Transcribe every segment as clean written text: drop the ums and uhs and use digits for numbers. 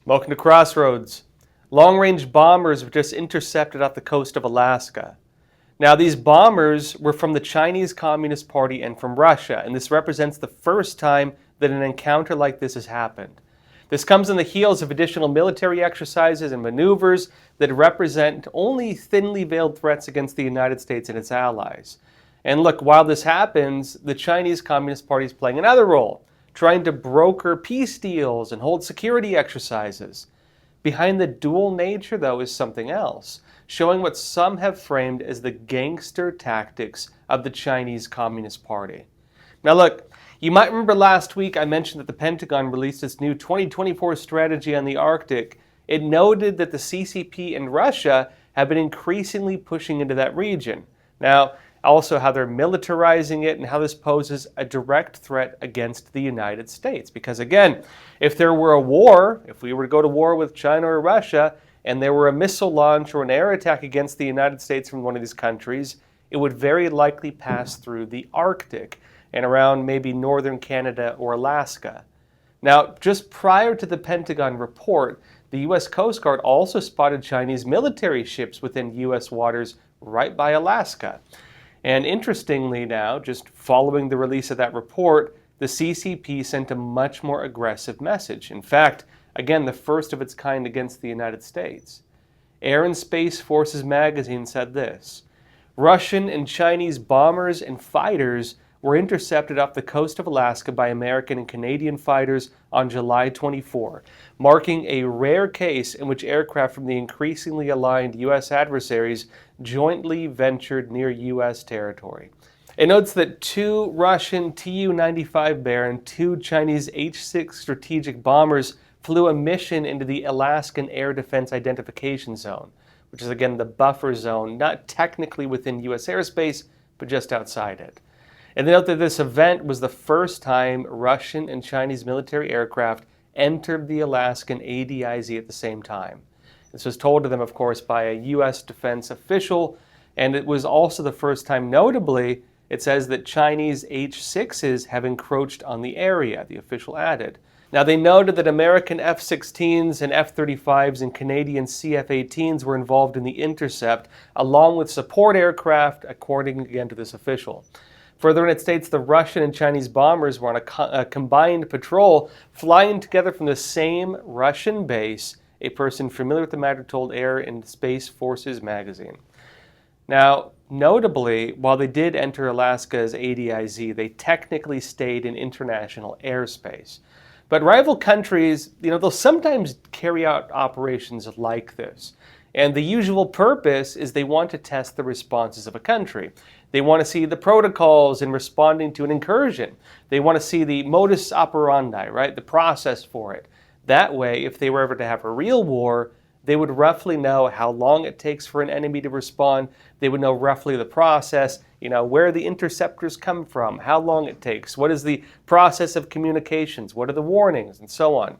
Welcome to Crossroads. Long-range bombers were just intercepted off the coast of Alaska. Now, these bombers were from the Chinese Communist Party and from Russia, and this represents the first time that an encounter like this has happened. This comes on the heels of additional military exercises and maneuvers that represent only thinly veiled threats against the United States and its allies. And look, while this happens, the Chinese Communist Party is playing another role, trying to broker peace deals and hold security exercises. Behind the dual nature, though, is something else, showing what some have framed as the gangster tactics of the Chinese Communist Party. Now look, you might remember last week I mentioned that the Pentagon released its new 2024 strategy on the Arctic. It noted that the CCP and Russia have been increasingly pushing into that region. Now, also how they're militarizing it and how this poses a direct threat against the United States. Because again, if there were a war, if we were to go to war with China or Russia, and there were a missile launch or an air attack against the United States from one of these countries, it would very likely pass through the Arctic and around maybe northern Canada or Alaska. Now, just prior to the Pentagon report, the U.S. Coast Guard also spotted Chinese military ships within U.S. waters right by Alaska. And interestingly now, just following the release of that report, the CCP sent a much more aggressive message. In fact, again, the first of its kind against the United States. Air and Space Forces magazine said this: Russian and Chinese bombers and fighters were intercepted off the coast of Alaska by American and Canadian fighters on July 24, marking a rare case in which aircraft from the increasingly aligned U.S. adversaries jointly ventured near U.S. territory. It notes that 2 Russian Tu-95 Bear and 2 Chinese H-6 strategic bombers flew a mission into the Alaskan Air Defense Identification Zone, which is again the buffer zone, not technically within U.S. airspace, but just outside it. And they note that this event was the first time Russian and Chinese military aircraft entered the Alaskan ADIZ at the same time. This was told to them, of course, by a U.S. defense official, and it was also the first time, notably, it says that Chinese H-6s have encroached on the area, the official added. Now, they noted that American F-16s and F-35s and Canadian CF-18s were involved in the intercept, along with support aircraft, according again to this official. Further, it states the Russian and Chinese bombers were on a combined patrol, flying together from the same Russian base, a person familiar with the matter told Air and Space Forces magazine. Now, notably, while they did enter Alaska's ADIZ, they technically stayed in international airspace. But rival countries, they'll sometimes carry out operations like this. And the usual purpose is they want to test the responses of a country. They want to see the protocols in responding to an incursion. They want to see the modus operandi, right? The process for it. That way, if they were ever to have a real war, they would roughly know how long it takes for an enemy to respond. They would know roughly the process, where the interceptors come from, how long it takes, what is the process of communications, what are the warnings, and so on.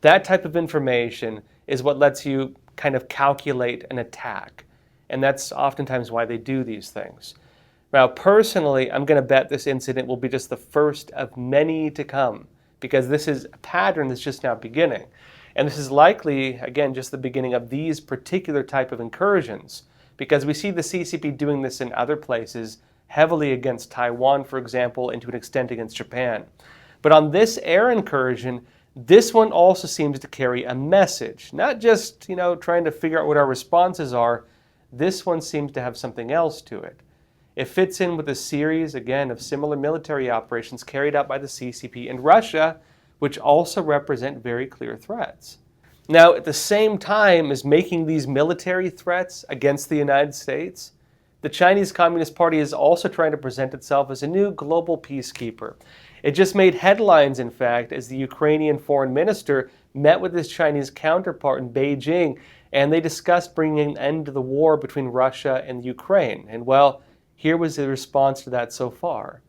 That type of information is what lets you kind of calculate an attack. And that's oftentimes why they do these things. Now, personally, I'm going to bet this incident will be just the first of many to come, because this is a pattern that's just now beginning. And this is likely, again, just the beginning of these particular type of incursions, because we see the CCP doing this in other places, heavily against Taiwan, for example, and to an extent against Japan. But on this air incursion, this one also seems to carry a message, not just, trying to figure out what our responses are. This one seems to have something else to it. It fits in with a series, again, of similar military operations carried out by the CCP and Russia, which also represent very clear threats. Now, at the same time as making these military threats against the United States, the Chinese Communist Party is also trying to present itself as a new global peacekeeper. It just made headlines, in fact, as the Ukrainian foreign minister met with his Chinese counterpart in Beijing, and they discussed bringing an end to the war between Russia and Ukraine. And well, here was the response to that so far.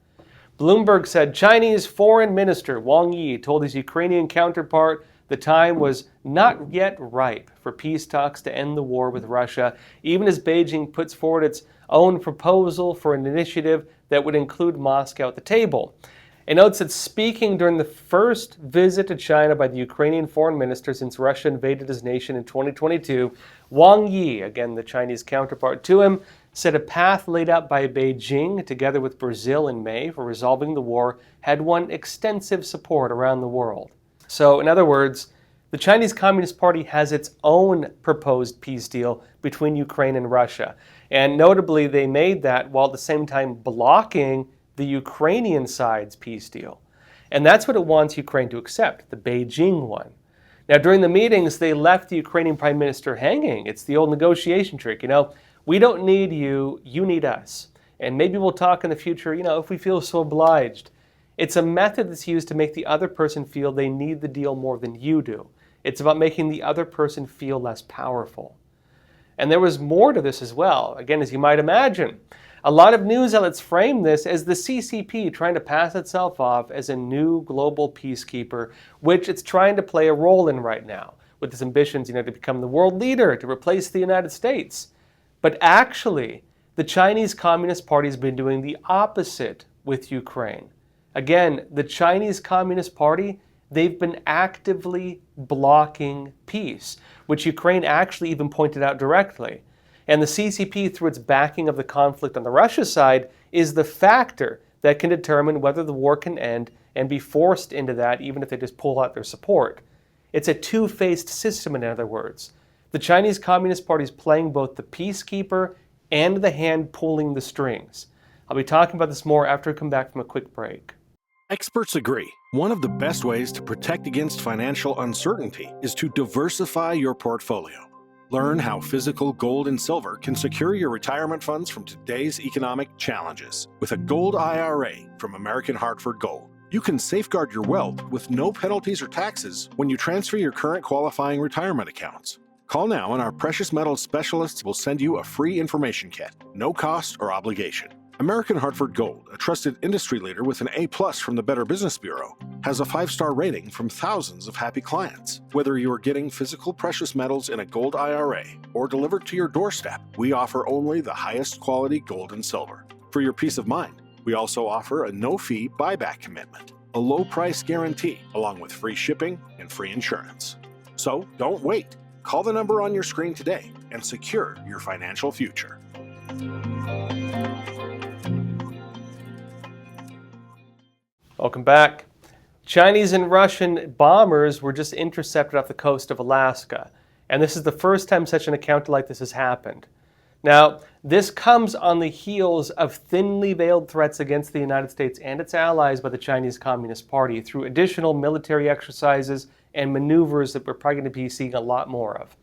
Bloomberg said Chinese Foreign Minister Wang Yi told his Ukrainian counterpart the time was not yet ripe for peace talks to end the war with Russia, even as Beijing puts forward its own proposal for an initiative that would include Moscow at the table. It notes that speaking during the first visit to China by the Ukrainian foreign minister since Russia invaded his nation in 2022, Wang Yi, again the Chinese counterpart to him, said a path laid out by Beijing together with Brazil in May for resolving the war had won extensive support around the world. So, in other words, the Chinese Communist Party has its own proposed peace deal between Ukraine and Russia. And notably, they made that while at the same time blocking the Ukrainian side's peace deal. And that's what it wants Ukraine to accept, the Beijing one. Now, during the meetings, they left the Ukrainian Prime Minister hanging. It's the old negotiation trick, we don't need you, you need us. And maybe we'll talk in the future, if we feel so obliged. It's a method that's used to make the other person feel they need the deal more than you do. It's about making the other person feel less powerful. And there was more to this as well. Again, as you might imagine, a lot of news outlets frame this as the CCP trying to pass itself off as a new global peacekeeper, which it's trying to play a role in right now, with its ambitions, to become the world leader, to replace the United States. But actually, the Chinese Communist Party has been doing the opposite with Ukraine. Again, the Chinese Communist Party, they've been actively blocking peace, which Ukraine actually even pointed out directly. And the CCP, through its backing of the conflict on the Russia side, is the factor that can determine whether the war can end and be forced into that, even if they just pull out their support. It's a two-faced system, in other words. The Chinese Communist Party is playing both the peacekeeper and the hand pulling the strings. I'll be talking about this more after we come back from a quick break. Experts agree, one of the best ways to protect against financial uncertainty is to diversify your portfolio. Learn how physical gold and silver can secure your retirement funds from today's economic challenges with a gold IRA from American Hartford Gold. You can safeguard your wealth with no penalties or taxes when you transfer your current qualifying retirement accounts. Call now and our precious metals specialists will send you a free information kit, no cost or obligation. American Hartford Gold, a trusted industry leader with an A+ from the Better Business Bureau, has a 5-star rating from thousands of happy clients. Whether you are getting physical precious metals in a gold IRA or delivered to your doorstep, we offer only the highest quality gold and silver. For your peace of mind, we also offer a no-fee buyback commitment, a low price guarantee, along with free shipping and free insurance. So don't wait. Call the number on your screen today and secure your financial future. Welcome back. Chinese and Russian bombers were just intercepted off the coast of Alaska. And this is the first time such an encounter like this has happened. Now, this comes on the heels of thinly veiled threats against the United States and its allies by the Chinese Communist Party through additional military exercises and maneuvers that we're probably going to be seeing a lot more of.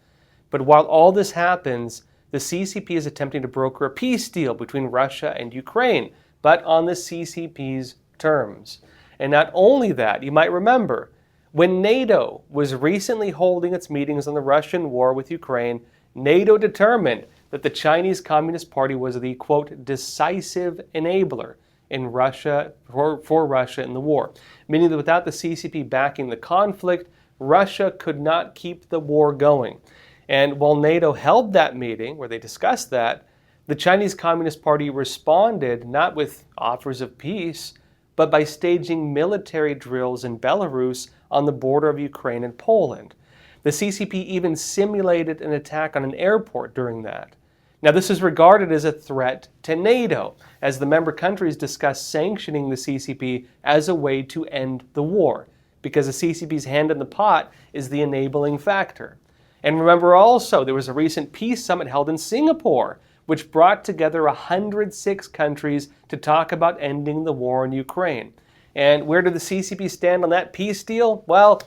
But while all this happens, the CCP is attempting to broker a peace deal between Russia and Ukraine, but on the CCP's terms. And not only that, you might remember, when NATO was recently holding its meetings on the Russian war with Ukraine, NATO determined that the Chinese Communist Party was the, quote, decisive enabler in Russia, for Russia in the war, meaning that without the CCP backing the conflict, Russia could not keep the war going. And while NATO held that meeting where they discussed that, the Chinese Communist Party responded not with offers of peace, but by staging military drills in Belarus on the border of Ukraine and Poland. The CCP even simulated an attack on an airport during that. Now, this is regarded as a threat to NATO, as the member countries discuss sanctioning the CCP as a way to end the war, because the CCP's hand in the pot is the enabling factor. And remember also, there was a recent peace summit held in Singapore, which brought together 106 countries to talk about ending the war in Ukraine. And where did the CCP stand on that peace deal? Well,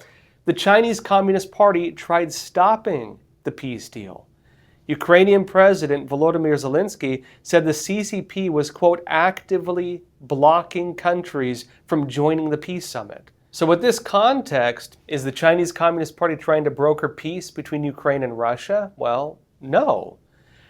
the Chinese Communist Party tried stopping the peace deal. Ukrainian President Volodymyr Zelensky said the CCP was, quote, actively blocking countries from joining the peace summit. So with this context, is the Chinese Communist Party trying to broker peace between Ukraine and Russia? Well, no.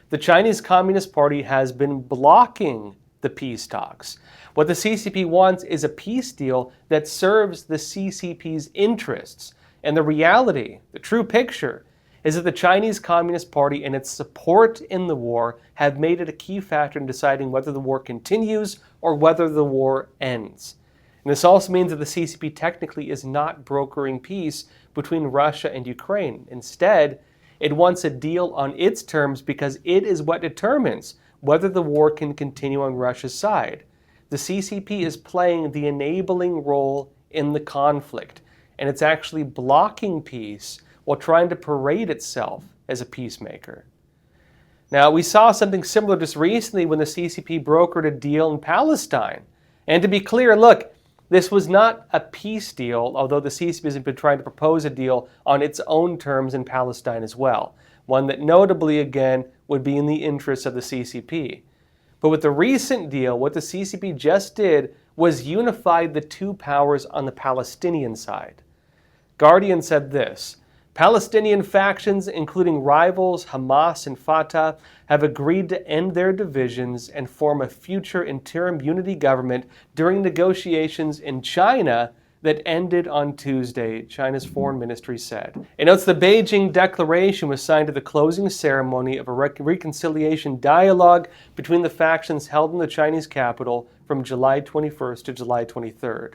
The Chinese Communist Party has been blocking the peace talks. What the CCP wants is a peace deal that serves the CCP's interests. And the reality, the true picture, is that the Chinese Communist Party and its support in the war have made it a key factor in deciding whether the war continues or whether the war ends. And this also means that the CCP technically is not brokering peace between Russia and Ukraine. Instead, it wants a deal on its terms because it is what determines whether the war can continue on Russia's side. The CCP is playing the enabling role in the conflict, and it's actually blocking peace while trying to parade itself as a peacemaker. Now, we saw something similar just recently when the CCP brokered a deal in Palestine. And to be clear, look, this was not a peace deal, although the CCP has been trying to propose a deal on its own terms in Palestine as well. One that notably, again, would be in the interests of the CCP. But with the recent deal, what the CCP just did was unify the two powers on the Palestinian side. Guardian said this: Palestinian factions, including rivals Hamas and Fatah, have agreed to end their divisions and form a future interim unity government during negotiations in China that ended on Tuesday, China's foreign ministry said. It notes the Beijing Declaration was signed at the closing ceremony of a reconciliation dialogue between the factions held in the Chinese capital from July 21st to July 23rd.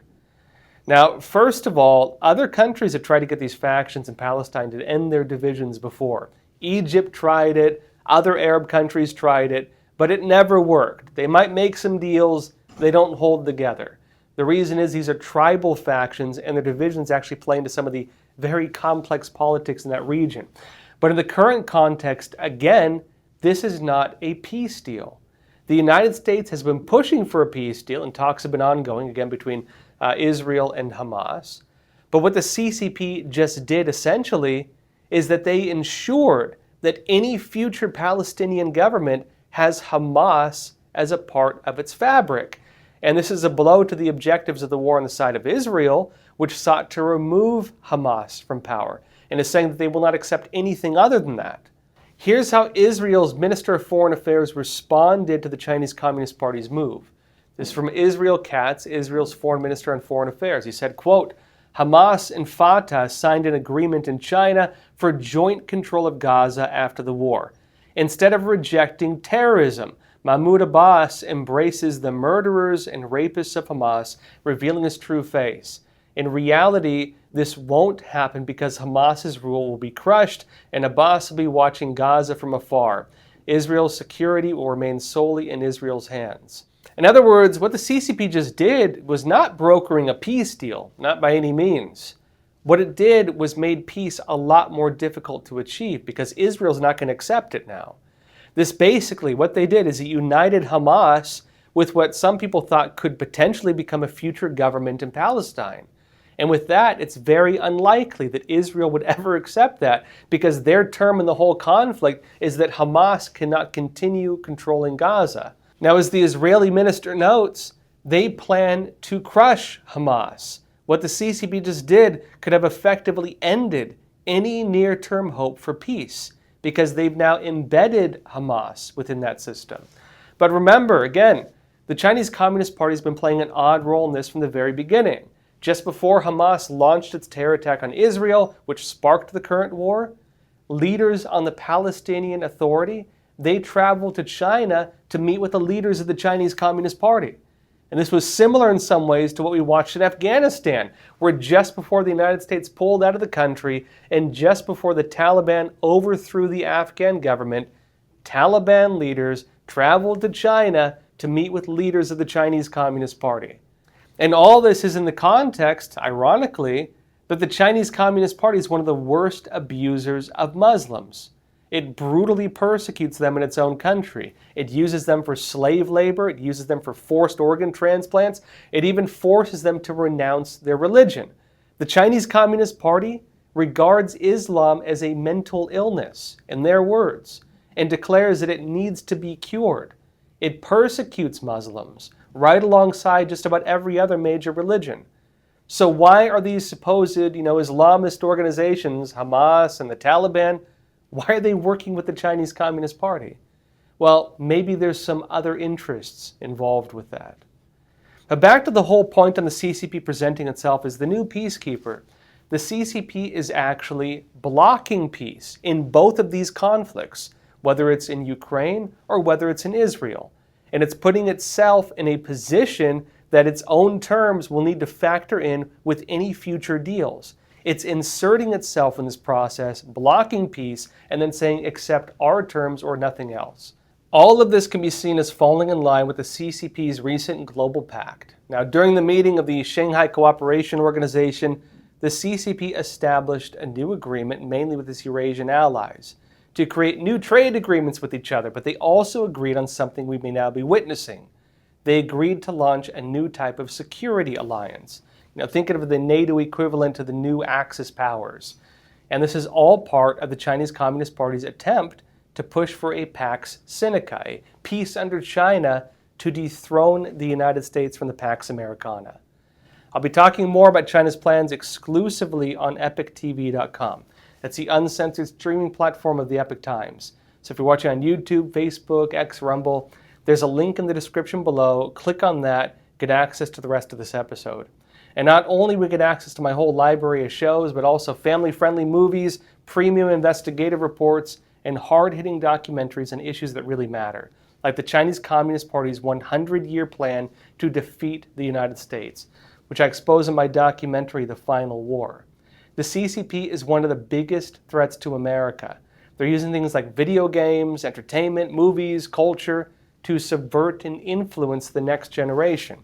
Now, first of all, other countries have tried to get these factions in Palestine to end their divisions before. Egypt tried it, other Arab countries tried it, but it never worked. They might make some deals, they don't hold together. The reason is these are tribal factions and their divisions actually play into some of the very complex politics in that region. But in the current context, again, this is not a peace deal. The United States has been pushing for a peace deal, and talks have been ongoing, again, between Israel and Hamas. But what the CCP just did essentially is that they ensured that any future Palestinian government has Hamas as a part of its fabric. And this is a blow to the objectives of the war on the side of Israel, which sought to remove Hamas from power, and is saying that they will not accept anything other than that. Here's how Israel's Minister of Foreign Affairs responded to the Chinese Communist Party's move. This is from Israel Katz, Israel's Foreign Minister on Foreign Affairs. He said, quote, Hamas and Fatah signed an agreement in China for joint control of Gaza after the war. Instead of rejecting terrorism, Mahmoud Abbas embraces the murderers and rapists of Hamas, revealing his true face. In reality, this won't happen because Hamas's rule will be crushed and Abbas will be watching Gaza from afar. Israel's security will remain solely in Israel's hands. In other words, what the CCP just did was not brokering a peace deal, not by any means. What it did was made peace a lot more difficult to achieve because Israel's not going to accept it now. This basically, what they did is it united Hamas with what some people thought could potentially become a future government in Palestine. And with that, it's very unlikely that Israel would ever accept that because their term in the whole conflict is that Hamas cannot continue controlling Gaza. Now, as the Israeli minister notes, they plan to crush Hamas. What the CCP just did could have effectively ended any near-term hope for peace because they've now embedded Hamas within that system. But remember, again, the Chinese Communist Party has been playing an odd role in this from the very beginning. Just before Hamas launched its terror attack on Israel, which sparked the current war, leaders on the Palestinian Authority, they traveled to China to meet with the leaders of the Chinese Communist Party. And this was similar in some ways to what we watched in Afghanistan, where just before the United States pulled out of the country and just before the Taliban overthrew the Afghan government, Taliban leaders traveled to China to meet with leaders of the Chinese Communist Party. And all this is in the context, ironically, that the Chinese Communist Party is one of the worst abusers of Muslims. It brutally persecutes them in its own country. It uses them for slave labor. It uses them for forced organ transplants. It even forces them to renounce their religion. The Chinese Communist Party regards Islam as a mental illness, in their words, and declares that it needs to be cured. It persecutes Muslims right alongside just about every other major religion. So why are these supposed, Islamist organizations, Hamas and the Taliban, why are they working with the Chinese Communist Party? Well, maybe there's some other interests involved with that. But back to the whole point on the CCP presenting itself as the new peacekeeper. The CCP is actually blocking peace in both of these conflicts, whether it's in Ukraine or whether it's in Israel. And it's putting itself in a position that its own terms will need to factor in with any future deals. It's inserting itself in this process, blocking peace, and then saying accept our terms or nothing else. All of this can be seen as falling in line with the CCP's recent global pact. Now, during the meeting of the Shanghai Cooperation Organization, the CCP established a new agreement, mainly with its Eurasian allies, to create new trade agreements with each other, but they also agreed on something we may now be witnessing. They agreed to launch a new type of security alliance. Think of the NATO equivalent to the new Axis powers. And this is all part of the Chinese Communist Party's attempt to push for a Pax Sinica, a peace under China, to dethrone the United States from the Pax Americana. I'll be talking more about China's plans exclusively on EpochTV.com. That's the uncensored streaming platform of the Epoch Times. So if you're watching on YouTube, Facebook, X, Rumble, there's a link in the description below. Click on that, get access to the rest of this episode. And not only we get access to my whole library of shows, but also family-friendly movies, premium investigative reports, and hard-hitting documentaries on issues that really matter, like the Chinese Communist Party's 100-year plan to defeat the United States, which I expose in my documentary, The Final War. The CCP is one of the biggest threats to America. They're using things like video games, entertainment, movies, culture to subvert and influence the next generation.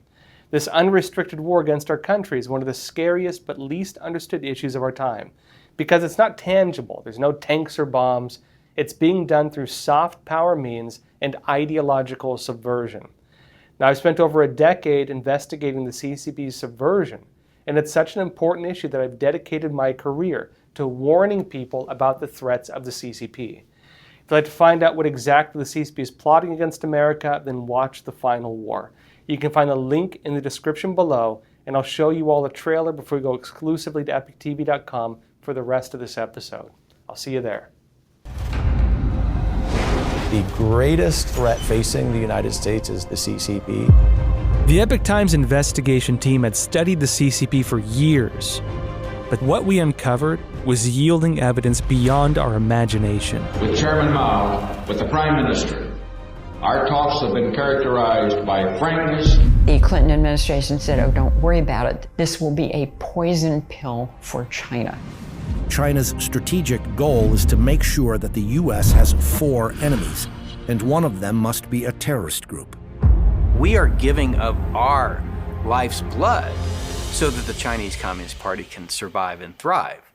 This unrestricted war against our country is one of the scariest but least understood issues of our time, because it's not tangible. There's no tanks or bombs. It's being done through soft power means and ideological subversion. Now, I've spent over a decade investigating the CCP's subversion, and it's such an important issue that I've dedicated my career to warning people about the threats of the CCP. If you'd like to find out what exactly the CCP is plotting against America, then watch The Final War. You can find the link in the description below, and I'll show you all the trailer before we go exclusively to EpochTV.com for the rest of this episode. I'll see you there. The greatest threat facing the United States is the CCP. The Epoch Times investigation team had studied the CCP for years, but what we uncovered was yielding evidence beyond our imagination. With Chairman Mao, with the Prime Minister, our talks have been characterized by frankness. The Clinton administration said, oh, don't worry about it. This will be a poison pill for China. China's strategic goal is to make sure that the U.S. has 4 enemies, and one of them must be a terrorist group. We are giving of our life's blood so that the Chinese Communist Party can survive and thrive.